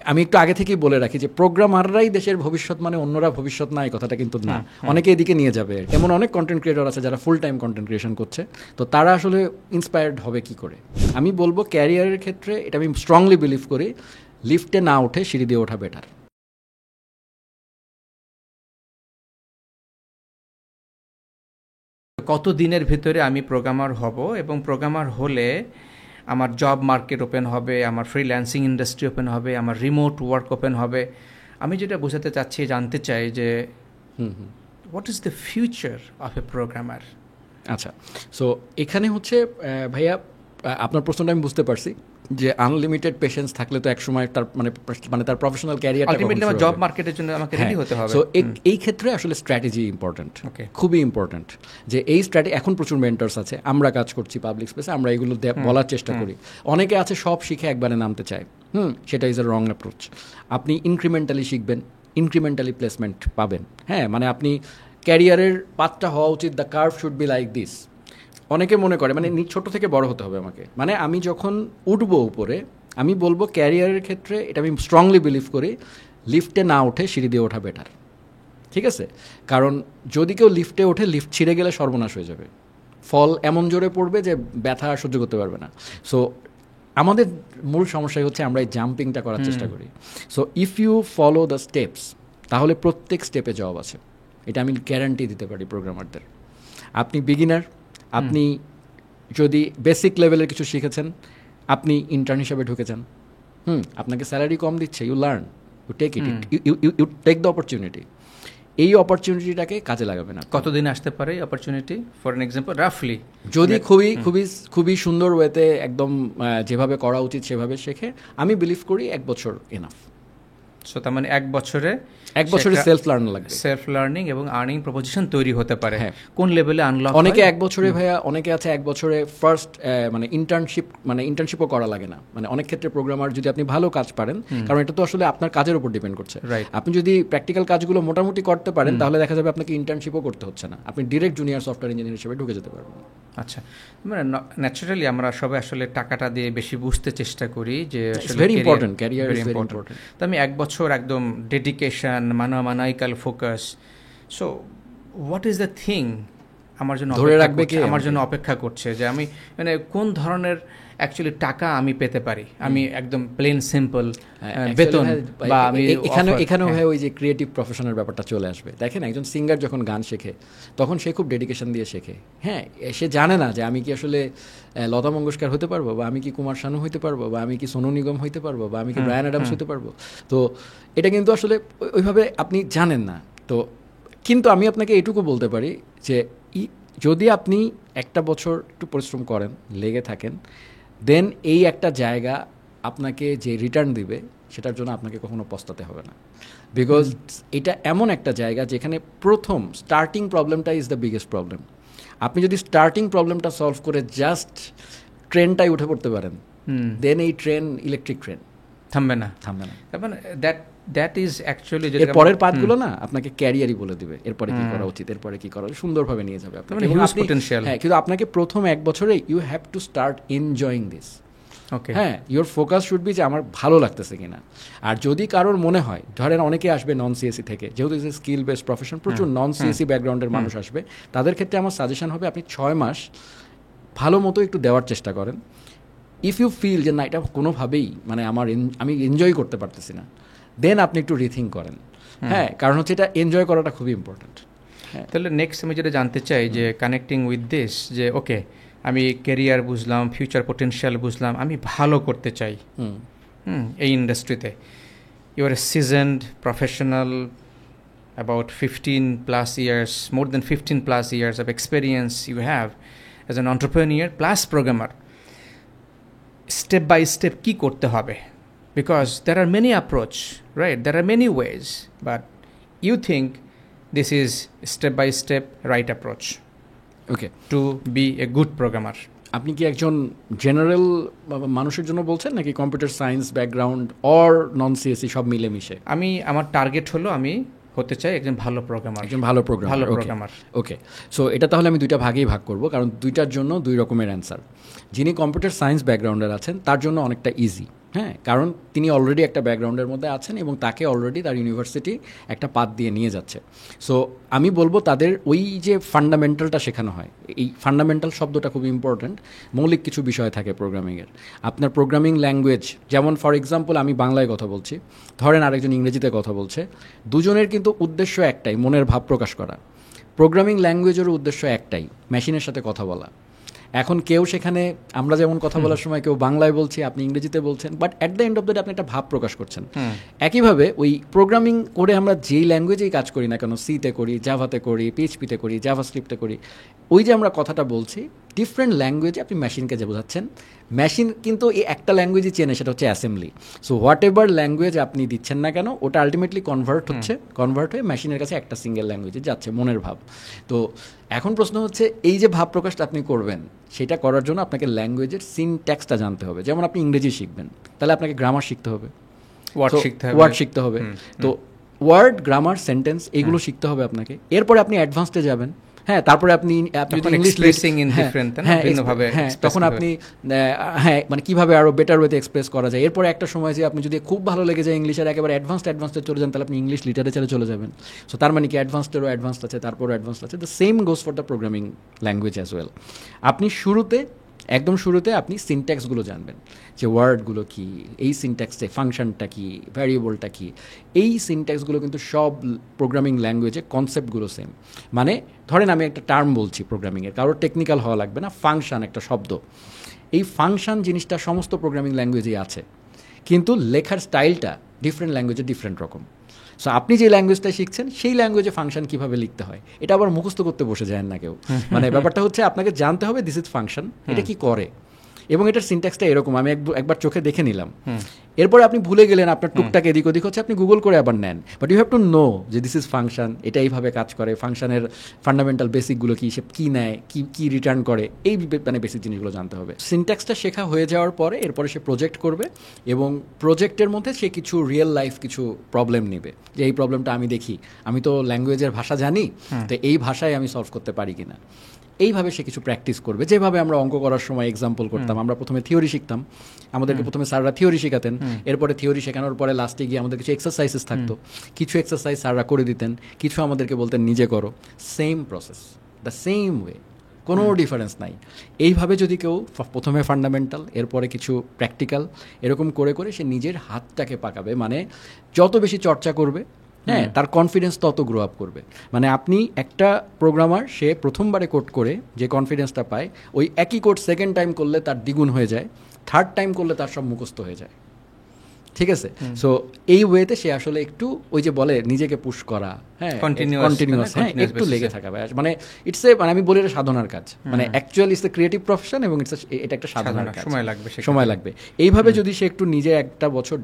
আমি একটু আগে থেকেই বলে রাখি যে প্রোগ্রামাররাই দেশের ভবিষ্যৎ, মানে অন্যরা ভবিষ্যৎ না, এই কথাটা কিন্তু না। অনেকে এদিকে নিয়ে যাবে। এমন অনেক কন্টেন্ট ক্রিয়েটর আছে যারা ফুল টাইম কন্টেন্ট ক্রিয়েশন করছে, তো তারা আসলে ইন্সপায়ার্ড হবে কি করে? আমি বলবো ক্যারিয়ারের ক্ষেত্রে এটা আমি স্ট্রংলি বিলিভ করি, লিফটে না উঠে সিঁড়ি দিয়ে ওঠা বেটার। কত দিনের ভিতরে আমি প্রোগ্রামার হব, এবং প্রোগ্রামার হলে আমার জব মার্কেট ওপেন হবে, আমার ফ্রিল্যান্সিং ইন্ডাস্ট্রি ওপেন হবে, আমার রিমোট ওয়ার্ক ওপেন হবে। আমি যেটা বোঝাতে চাচ্ছি, জানতে চাই যে what is the future of A programmer? আচ্ছা, সো এখানে হচ্ছে ভাইয়া আপনার প্রশ্নটা আমি বুঝতে পারছি যে আনলিমিটেড পেশেন্স থাকলে তো এক সময় তার মানে তার প্রফেশনাল ক্যারিয়ারটা আলটিমেটলি আমার জব মার্কেটের জন্য আমাকে রেডি হতে হবে। সো এই ক্ষেত্রে আসলে স্ট্র্যাটেজি ইম্পর্ট্যান্ট, খুবই ইম্পর্ট্যান্ট। যে এই স্ট্র্যাটেজি, এখন প্রচুর মেন্টরস আছে, আমরা কাজ করছি পাবলিক স্পেসে, আমরা এগুলো বলার চেষ্টা করি। অনেকে আছে সব শিখে একবারে নামতে চায়, সেটা ইজ এ রং অ্যাপ্রোচ। আপনি ইনক্রিমেন্টালি শিখবেন, ইনক্রিমেন্টালি প্লেসমেন্ট পাবেন। হ্যাঁ, মানে আপনি ক্যারিয়ারের পাথটা হওয়া উচিত, the curve should be like this. অনেকে মনে করে মানে ছোট থেকে বড় হতে হবে আমাকে, মানে আমি যখন উঠবো উপরে, আমি বলবো ক্যারিয়ারের ক্ষেত্রে এটা আমি স্ট্রংলি বিলিভ করি, লিফটে না উঠে সিঁড়ি দিয়ে ওঠা বেটার। ঠিক আছে? কারণ যদি কেউ লিফটে ওঠে, লিফট ছিঁড়ে গেলে সর্বনাশ হয়ে যাবে, ফল এমন জোরে পড়বে যে ব্যথা সহ্য করতে পারবে না। সো আমাদের মূল সমস্যাই হচ্ছে আমরা এই জাম্পিংটা করার চেষ্টা করি। So if you follow the steps, তাহলে প্রত্যেক স্টেপে জব আছে, এটা আমি গ্যারান্টি দিতে পারি প্রোগ্রামারদের। আপনি বিগিনার, আপনি যদি বেসিক লেভেলের কিছু শিখেছেন, আপনি ইন্টার্ন হিসাবে ঢুকেছেন, আপনাকে স্যালারি কম দিচ্ছে, you learn, you take it, you take the opportunity. এই অপরচুনিটিটাকে কাজে লাগাবে না। কতদিন আসতে পারে এই অপরচুনিটি? ফর এন এক্সাম্পল, রাফলি যদি খুবই সুন্দর ওয়েতে একদম যেভাবে করা উচিত সেভাবে শেখে, আমি বিলিভ করি 1 বছর এনাফ। সো তার মানে 1 বছরে সেলফ লার্ন লাগবে, সেলফ লার্নিং এবং আর্নিং প্রপোজিশন তৈরি হতে পারে। কোন লেভেলে আনলক? অনেকে 1 বছরে ভাইয়া, অনেকে আছে 1 বছরে ফার্স্ট মানে ইন্টার্নশিপও করা লাগে না। মানে অনেক ক্ষেত্রে প্রোগ্রামার যদি আপনি ভালো কাজ পারেন, কারণ এটা তো আসলে আপনার কাজের উপর ডিপেন্ড করছে। আপনি যদি প্র্যাকটিক্যাল কাজগুলো মোটামুটি করতে পারেন, তাহলে দেখা যাবে আপনাকে ইন্টার্নশিপও করতে হচ্ছে না, আপনি ডিরেক্ট জুনিয়র সফটওয়্যার ইঞ্জিনিয়ার হিসেবে ঢুকে যেতে পারবেন। আচ্ছা, মানে ন্যাচারালি আমরা সবাই আসলে টাকাটা দিয়ে বেশি বুঝতে চেষ্টা করি যে very important, career is very important. তো আমি 1 বছর একদম ডেডিকেশন, মানাইকাল focus. So what is the thing আমার জন্য ধরে রাখবে কি, আমার জন্য অপেক্ষা করছে, যে আমি মানে কোন ধরনের অ্যাকচুয়ালি টাকা আমি পেতে পারি? আমি একদম প্লেন সিম্পল বেতন, বা আমি এখানেও ভাই ওই যে ক্রিয়েটিভ প্রফেশনের ব্যাপারটা চলে আসবে। দেখেন, একজন সিঙ্গার যখন গান শেখে, তখন সে খুব ডেডিকেশন দিয়ে শেখে। হ্যাঁ, সে জানে না যে আমি কি আসলে লতা মঙ্গেশকর হতে পারবো, বা আমি কি কুমার শানু হইতে পারবো, বা আমি কি সোনু নিগম হইতে পারবো, বা আমি কি ব্রায়ান অ্যাডামস হইতে পারবো। তো এটা কিন্তু আসলে ওইভাবে আপনি জানেন না। তো কিন্তু আমি আপনাকে এটুকু বলতে পারি যে যদি আপনি 1 বছর একটু পরিশ্রম করেন, লেগে থাকেন, দেন এই একটা জায়গা আপনাকে যে রিটার্ন দিবে, সেটার জন্য আপনাকে কখনো পস্তাতে হবে না। বিকজ এটা এমন একটা জায়গা যেখানে প্রথম স্টার্টিং প্রবলেমটা ইজ দ্য বিগেস্ট প্রবলেম। আপনি যদি স্টার্টিং প্রবলেমটা সলভ করে জাস্ট ট্রেনটাই উঠে পড়তে পারেন, দেন এই ট্রেন ইলেকট্রিক ট্রেন, থামবে না। মানে দ্যাট ইজ অ্যাকচুয়ালি এর পরের পাথগুলো না আপনাকে ক্যারিয়ারই বলে দিবে, এরপরে কি করা উচিত, এরপরে কি করা, সুন্দরভাবে নিয়ে যাবে আপনাকে। হ্যাঁ, কিন্তু আপনাকে প্রথম 1 বছরে you have to start enjoying this. হ্যাঁ, ইউর ফোকাস শুড বি যে আমার ভালো লাগতেছে কিনা। আর যদি কারোর মনে হয়, ধরেন অনেকে আসবে নন সিএসি থেকে, যেহেতু is a skill based profession, প্রচুর নন সিএসি ব্যাকগ্রাউন্ডের মানুষ আসবে, তাদের ক্ষেত্রে আমার সাজেশন হবে আপনি 6 মাস ভালো মতো একটু দেওয়ার চেষ্টা করেন। ইফ ইউ ফিল যে না, এটা কোনোভাবেই মানে আমি এনজয় করতে পারতেছি না, দেন আপনি একটু রিথিঙ্ক করেন। হ্যাঁ, কারণ হচ্ছে এটা এনজয় করাটা খুবই ইম্পর্ট্যান্ট। তাহলে নেক্সট আমি যেটা জানতে চাই যে কানেক্টিং উইথ দিস, যে ওকে আমি ক্যারিয়ার বুঝলাম, ফিউচার পোটেনশিয়াল বুঝলাম, আমি ভালো করতে চাই এই ইন্ডাস্ট্রিতে। You are a seasoned professional, about 15+ years, more than 15+ years of experience you have as an entrepreneur plus programmer. Step by step কি করতে হবে? Because there are many approach, right? There are many ways, but you think this is step by step right approach, okay, to be a good programmer. আপনি কি একজন general মানুষের জন্য বলছেন, নাকি computer science background or non CSC সব মিলে মিশে? আমার টার্গেট হলো আমি হতে চাই একজন ভালো প্রোগ্রামার, ওকে, সো এটা তাহলে আমি 2টা ভাগেই ভাগ করব, কারণ 2টার জন্য 2 রকমের অ্যান্সার। যিনি কম্পিউটার সায়েন্স ব্যাকগ্রাউন্ডের আছেন তার জন্য অনেকটা ইজি, হ্যাঁ, কারণ তিনি অলরেডি একটা ব্যাকগ্রাউন্ডের মধ্যে আছেন এবং তাকে অলরেডি তার ইউনিভার্সিটি একটা পাথ দিয়ে নিয়ে যাচ্ছে। সো আমি বলবো তাদের ওই যে ফান্ডামেন্টালটা শেখানো হয়, এই ফান্ডামেন্টাল শব্দটা খুব ইম্পর্ট্যান্ট। মৌলিক কিছু বিষয় থাকে প্রোগ্রামিংয়ের। আপনার প্রোগ্রামিং ল্যাঙ্গুয়েজ, যেমন ফর এক্সাম্পল আমি বাংলায় কথা বলছি, ধরেন আরেকজন ইংরেজিতে কথা বলছে, দুজনের কিন্তু উদ্দেশ্য একটাই, মনের ভাব প্রকাশ করা। প্রোগ্রামিং ল্যাঙ্গুয়েজেরও উদ্দেশ্য একটাই, মেশিনের সাথে কথা বলা। এখন কেউ সেখানে, আমরা যেমন কথা বলার সময় কেউ বাংলায় বলছি, আপনি ইংরেজিতে বলছেন, but at the end of the day আপনি একটা ভাব প্রকাশ করছেন। একইভাবে ওই প্রোগ্রামিং করে আমরা যেই ল্যাঙ্গুয়েজেই কাজ করি না কেন, সিতে করি, জাভাতে করি, পিএইচপিতে করি, জাভাস্ক্রিপ্টে করি, ওই যে আমরা কথাটা বলছি ডিফারেন্ট ল্যাঙ্গুয়েজে আপনি মেশিনকে যে বোঝাচ্ছেন, মেশিন কিন্তু এই একটা ল্যাঙ্গুয়েজই চেনে, সেটা হচ্ছে assembly. So what ever language আপনি দিচ্ছেন না কেন, ওটা আলটিমেটলি কনভার্ট হয়ে মেশিনের কাছে একটা সিঙ্গেল ল্যাঙ্গুয়েজে যাচ্ছে, মনের ভাব। তো এখন প্রশ্ন হচ্ছে, এই যে ভাব প্রকাশটা আপনি করবেন, সেটা করার জন্য আপনাকে ল্যাঙ্গুয়েজের সিনট্যাক্সটা জানতে হবে। যেমন আপনি ইংরেজি শিখবেন, তাহলে আপনাকে গ্রামার শিখতে হবে, ওয়ার্ড শিখতে হবে। তো ওয়ার্ড, গ্রামার, সেন্টেন্স এগুলো শিখতে হবে আপনাকে। এরপরে আপনি অ্যাডভান্সডে যাবেন। হ্যাঁ, তারপরে আপনি ইংলিশ, তখন আপনি মানে কিভাবে আরো বেটার ওয়েতে এক্সপ্রেস করা যায়। এরপরে একটা সময় যে আপনি যদি খুব ভালো লেগে যায় ইংলিশের, একেবারে অ্যাডভান্সডে চলে যান, তাহলে আপনি ইংলিশ লিটারেচারে চলে যাবেন। সো তার মানে কি অ্যাডভান্সডেরও অ্যাডভান্সড আছে, তারপরও অ্যাডভান্সড আছে। The same goes for the programming language as well. আপনি একদম শুরুতে আপনি সিনট্যাক্সগুলো জানবেন, যে ওয়ার্ডগুলো কী, এই সিনট্যাক্সে ফাংশনটা কী, ভ্যারিয়েবলটা কী। এই সিনট্যাক্সগুলো কিন্তু সব প্রোগ্রামিং ল্যাঙ্গুয়েজে কনসেপ্টগুলো সেম। মানে ধরেন আমি একটা টার্ম বলছি প্রোগ্রামিংয়ের, কারোর টেকনিক্যাল হওয়া লাগবে না, ফাংশন একটা শব্দ। এই ফাংশন জিনিসটা সমস্ত প্রোগ্রামিং ল্যাঙ্গুয়েজেই আছে, কিন্তু লেখার স্টাইলটা ডিফারেন্ট ল্যাঙ্গুয়েজে ডিফারেন্ট রকম। সো আপনি যে ল্যাঙ্গুয়েজটা শিখছেন, সেই ল্যাঙ্গুয়েজে ফাংশন কীভাবে লিখতে হয়, এটা আবার মুখস্থ করতে বসে যায় না কেউ। মানে ব্যাপারটা হচ্ছে আপনাকে জানতে হবে দিস ইজ ফাংশন, এটা কি করে, এবং এটার সিনট্যাক্সটা এরকম। আমি একবার চোখে দেখে নিলাম, এরপরে আপনি ভুলে গেলেন, আপনার টুকটাক এদিক ওদিক হচ্ছে, আপনি গুগল করে আবার নেন। But you have to know যে দিস ইজ ফাংশন, এটা এইভাবে কাজ করে, ফাংশনের ফান্ডামেন্টাল বেসিকগুলো কী, সে কী নেয়, কী রিটার্ন করে, এই মানে বেসিক জিনিসগুলো জানতে হবে। সিনট্যাক্সটা শেখা হয়ে যাওয়ার পরে এরপরে সে প্রজেক্ট করবে, এবং প্রজেক্টের মধ্যে সে কিছু রিয়েল লাইফ কিছু প্রবলেম নেবে, যে এই প্রবলেমটা আমি দেখি, আমি তো ল্যাঙ্গুয়েজের ভাষা জানি, তো এই ভাষায় আমি সলভ করতে পারি কিনা। এইভাবে সে কিছু প্র্যাকটিস করবে। যেভাবে আমরা অঙ্ক করার সময় এক্সাম্পল করতাম, আমরা প্রথমে থিওরি শিখতাম, আমাদেরকে প্রথমে স্যাররা থিওরি শেখাতেন, এরপরে থিওরি শেখানোর পরে লাস্টে গিয়ে আমাদের কিছু এক্সারসাইজেস থাকতো, কিছু এক্সারসাইজ স্যাররা করে দিতেন, কিছু আমাদেরকে বলতেন নিজে করো। Same process, the same way, কোনো ডিফারেন্স নাই। এইভাবে যদি কেউ প্রথমে ফান্ডামেন্টাল, এরপরে কিছু প্র্যাকটিক্যাল, এরকম করে করে সে নিজের হাতটাকে পাকাবে, মানে যত বেশি চর্চা করবে, হ্যাঁ, তার কনফিডেন্স তত গ্রো আপ করবে। মানে আপনি একটা প্রোগ্রামার, সে প্রথমবারে কোড করে যে কনফিডেন্সটা পায়, ওই একই কোড সেকেন্ড টাইম করলে তার দ্বিগুণ হয়ে যায়, থার্ড টাইম করলে তার সব মুখস্থ হয়ে যায়। ঠিক আছে? সো এই ওয়েতে সে আসলে একটু ওই যে বলে নিজেকে পুশ করা, হ্যাঁ, কন্টিনিউয়াস, হ্যাঁ, একটু লেগে থাকা, মানে ইটস এ, মানে আমি বলি এটা সাধনার কাজ, মানে actually it's a creative profession, এবং এটা একটা সাধনার কাজ, সময় লাগবে। এইভাবে যদি সে একটু নিজে একটা বছর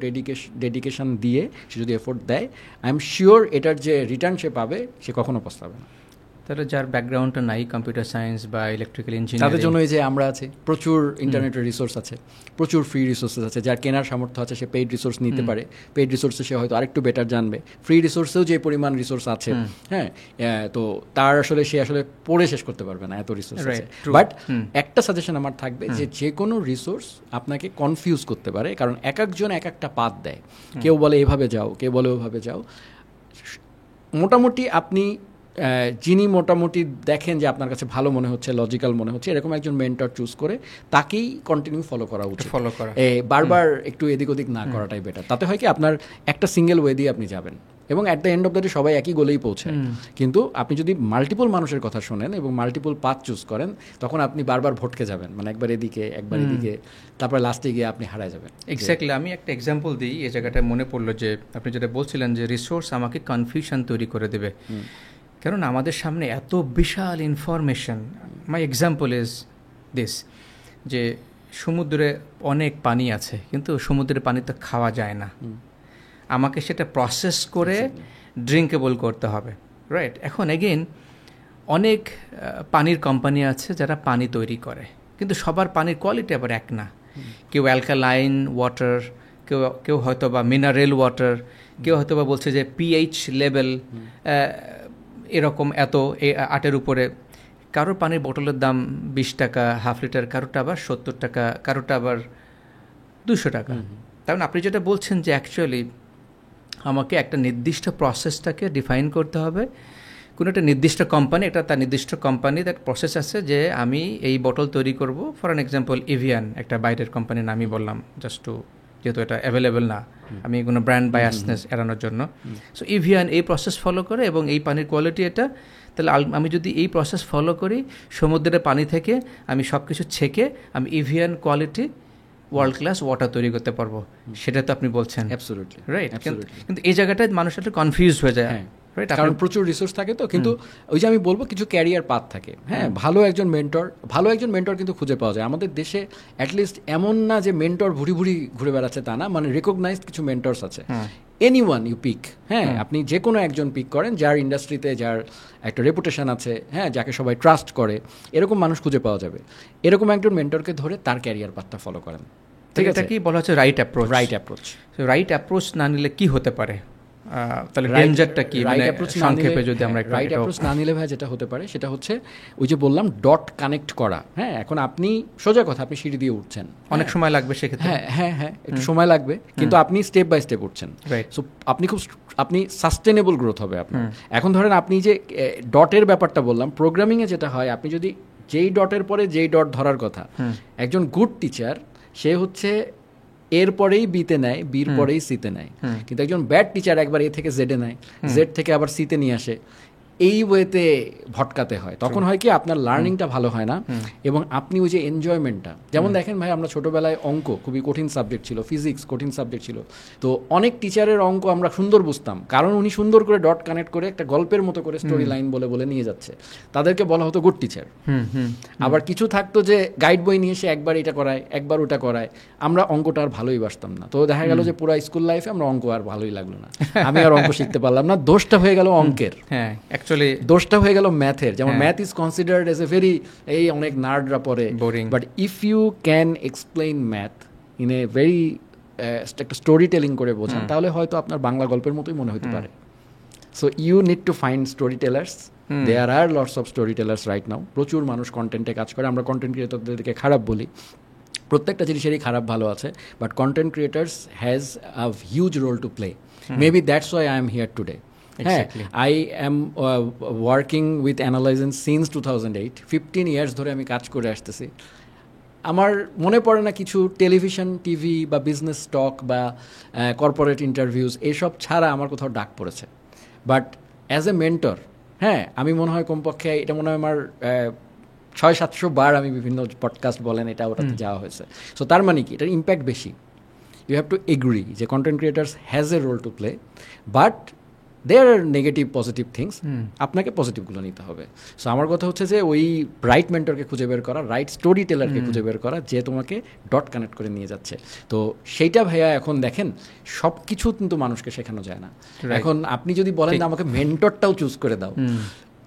ডেডিকেশন দিয়ে সে যদি এফোর্ট দেয়, আই এম শিওর এটার যে রিটার্ন সে পাবে, সে কখনো পস্তাবে না। তাহলে যার ব্যাকগ্রাউন্ডটা নাই কম্পিউটার সায়েন্স বা ইলেকট্রিক্যাল ইঞ্জিনিয়ারিং, তাদের জন্য এই যে আমরা আছি, প্রচুর ইন্টারনেটের রিসোর্স আছে, প্রচুর ফ্রি রিসোর্সেস আছে। যার কেনার সামর্থ্য আছে সে পেইড রিসোর্স নিতে পারে, পেইড রিসোর্সে সে হয়তো আরেকটু বেটার জানবে। ফ্রি রিসোর্সেও যে পরিমাণ রিসোর্স আছে, হ্যাঁ, তো তার আসলে সে আসলে পড়ে শেষ করতে পারবে না, এত রিসোর্স আছে। বাট একটা সাজেশন আমার থাকবে, যে কোনো রিসোর্স আপনাকে কনফিউজ করতে পারে, কারণ এক একজন এক একটা পাথ দেয়। কেউ বলে এভাবে যাও, কেউ বলে ওভাবে যাও। মোটামুটি আপনি যিনি মোটামুটি দেখেন যে আপনার কাছে ভালো মনে হচ্ছে, লজিক্যাল মনে হচ্ছে, এরকম একজন মেন্টর চুজ করে তাকেই কন্টিনিউ ফলো করা উচিত। বারবার একটু এদিক ওদিক না করাটাই বেটার। তাতে হয় কি, আপনার একটা সিঙ্গেল ওয়ে দিয়ে আপনি যাবেন, এবং at the end of the day সবাই একই গোলেই পৌঁছায়। কিন্তু আপনি যদি মাল্টিপল মানুষের কথা শোনেন এবং মাল্টিপল পাথ চুজ করেন, তখন আপনি বারবার ভটকে যাবেন, মানে একবার এদিকে একবার এদিকে, তারপরে লাস্টে গিয়ে আপনি হারায় যাবেন। এক্স্যাক্টলি। আমি একটা এক্সাম্পল দিই, এই জায়গাটায় মনে পড়লো যে আপনি যেটা বলছিলেন যে রিসোর্স আমাকে কনফিউশন তৈরি করে দেবে, কারণ আমাদের সামনে এত বিশাল information. My example is this, যে সমুদ্রে অনেক পানি আছে, কিন্তু সমুদ্রের পানি তো খাওয়া যায় না, আমাকে সেটা প্রসেস করে ড্রিঙ্কেবল করতে হবে, রাইট? এখন এগেইন অনেক পানির কোম্পানি আছে যারা পানি তৈরি করে, কিন্তু সবার পানির কোয়ালিটি আবার এক না। কেউ অ্যালকালাইন ওয়াটার, কেউ হয়তো বা মিনারেল ওয়াটার, কেউ হয়তো বা বলছে যে পিএইচ লেভেল এরকম এত 8-এর উপরে। কারোর পানির বোতলের দাম 20 টাকা হাফ লিটার, কারোটা আবার 70 টাকা, কারোটা আবার 200 টাকা। কারণ আপনি যেটা বলছেন যে অ্যাকচুয়ালি আমাকে একটা নির্দিষ্ট প্রসেসটাকে ডিফাইন করতে হবে, কোনো একটা নির্দিষ্ট কোম্পানি, এটা তার নির্দিষ্ট কোম্পানি তার প্রসেস আছে যে আমি এই বটল তৈরি করব। ফর অ্যান এক্সাম্পল এভিয়ান একটা বাইরের কোম্পানির নামই বললাম জাস্ট টু, যেহেতু এটা অ্যাভেলেবেল না, আমি কোনো ব্র্যান্ড বায়াসনেস এড়ানোর জন্য। সো এভিয়ান এই প্রসেস ফলো করে এবং এই পানির কোয়ালিটি এটা, তাহলে আমি যদি এই প্রসেস ফলো করি সমুদ্রের পানি থেকে আমি সব কিছু ছেঁকে আমি avian quality world class water তৈরি করতে পারবো, সেটা তো আপনি বলছেন। Absolutely right. কিন্তু এই জায়গাটায় মানুষ একটু কনফিউজ হয়ে যায়, কারণ প্রচুর রিসোর্স থাকে তো। কিন্তু ওই যে আমি বলবো কিছু ক্যারিয়ার পাথ থাকে। হ্যাঁ, ভালো একজন মেন্টর কিন্তু খুঁজে পাওয়া যায় আমাদের দেশে। অ্যাটলিস্ট এমন না যে মেন্টর ভুরি ভুরি ঘুরে বেড়াচ্ছে তা না, মানে রিকগনাইজড কিছু মেন্টরস আছে। এনিওয়ান ইউ পিক, হ্যাঁ, আপনি যে কোনো একজন পিক করেন যার ইন্ডাস্ট্রিতে যার একটা রেপুটেশন আছে, হ্যাঁ, যাকে সবাই ট্রাস্ট করে, এরকম মানুষ খুঁজে পাওয়া যাবে। এরকম একজন মেন্টরকে ধরে তার ক্যারিয়ার পাথটা ফলো করেন। ঠিক আছে, কি বলা হচ্ছে রাইট অ্যাপ্রোচ। রাইট অ্যাপ্রোচ না নিলে কি হতে পারে, তাহলে ডেঞ্জারটা কি, মানে সংক্ষেপে যদি আমরা রাইট অ্যাপ্রোচ না নিলে ভাই যেটা হতে পারে সেটা হচ্ছে ওই যে বললাম ডট কানেক্ট করা। হ্যাঁ, এখন আপনি সোজা কথা আপনি সিঁড়ি দিয়ে উঠছেন, অনেক সময় লাগবে সেক্ষেত্রে। হ্যাঁ একটু সময় লাগবে, কিন্তু আপনি স্টেপ বাই স্টেপ উঠছেন। সো আপনি সাস্টেনেবল গ্রোথ হবে আপনার। এখন ধরেন আপনি যে ডটের ব্যাপারটা বললাম, প্রোগ্রামিংয়ে যেটা হয়, আপনি যদি যেই ডটের পরে যেই ডট ধরার কথা, একজন গুড টিচার সে হচ্ছে এর পরেই বিতে নেয়, বির পরেই সিতে নেয়। কিন্তু একজন ব্যাড টিচার একবার এ থেকে জেডে নেয়, জেড থেকে আবার সিতে নিয়ে আসে, এই ওয়েতে ভটকাতে হয়। তখন হয় কি আপনার লার্নিংটা ভালো হয় না, এবং আপনি ওই যে এনজয়মেন্টটা, যেমন দেখেন ভাই আমরা ছোটোবেলায় অঙ্ক খুবই কঠিন সাবজেক্ট ছিল, ফিজিক্স কঠিন সাবজেক্ট ছিল, তো অনেক টিচারের অঙ্ক আমরা সুন্দর বুঝতাম, কারণ উনি সুন্দর করে ডট কানেক্ট করে একটা গল্পের মতো করে স্টোরি লাইন বলে বলে নিয়ে যাচ্ছে, তাদেরকে বলা হতো গুড টিচার। আবার কিছু থাকতো যে গাইড বই নিয়ে এসে একবার এটা করায় একবার ওটা করায়, আমরা অঙ্কটা আর ভালোই বাসতাম না। তো দেখা গেল যে পুরো স্কুল লাইফে আমরা অঙ্ক আর ভালোই লাগলো না, আমি আর অঙ্ক শিখতে পারলাম না, দোষটা হয়ে গেল অঙ্কের। হ্যাঁ, দোষটা হয়ে গেল ম্যাথের। যেমন math is considered as a very, এই অনেক নার্ডরা পড়ে, but if you can explain math in a very একটা স্টোরি টেলিং করে বোঝান, তাহলে হয়তো আপনার বাংলা গল্পের মতোই মনে হতে পারে। So you need to find story tellers. There are lots of story tellers right now. প্রচুর মানুষ কন্টেন্টে কাজ করে, আমরা কন্টেন্ট ক্রিয়েটরদেরকে খারাপ বলি, প্রত্যেকটা জিনিসেরই খারাপ ভালো আছে, but content creators has a huge role to play. Maybe that's why I am here today. Exactly. I am working with Analyzen since 2008. 15 years ধরে আমি কাজ করে আসতেছি। আমার মনে পড়ে না কিছু টেলিভিশন, টিভি বা বিজনেস টক বা কর্পোরেট ইন্টারভিউজ এসব ছাড়া আমার কোথাও ডাক পড়েছে। বাট অ্যাজ এ মেন্টর, হ্যাঁ, আমি মনে হয় কমপক্ষে এটা মনে হয় আমার 600-700 বার আমি বিভিন্ন পডকাস্ট বলেন এটা ওটাতে যাওয়া হয়েছে। সো তার মানে কি, এটার ইম্প্যাক্ট বেশি। ইউ হ্যাভ টু এগ্রি যে content creators has a role to play, but there are negative positive things, আপনাকে পজিটিভগুলো নিতে হবে। সো আমার কথা হচ্ছে যে ওই রাইট মেন্টরকে খুঁজে বের করা, রাইট স্টোরি টেলারকে খুঁজে বের করা, যে তোমাকে ডট কানেক্ট করে নিয়ে যাচ্ছে। তো সেইটা ভাইয়া এখন দেখেন সব কিছু কিন্তু মানুষকে শেখানো যায় না। এখন আপনি যদি বলেন যে আমাকে মেন্টরটাও চুজ করে দাও,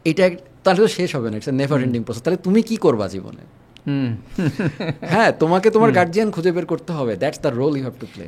এটা তাহলে তো শেষ হবে না, it's a never ending process. তাহলে তুমি কি করবা জীবনে? হ্যাঁ, তোমাকে তোমার গার্জিয়ান খুঁজে বের করতে হবে। That's the role you have to play.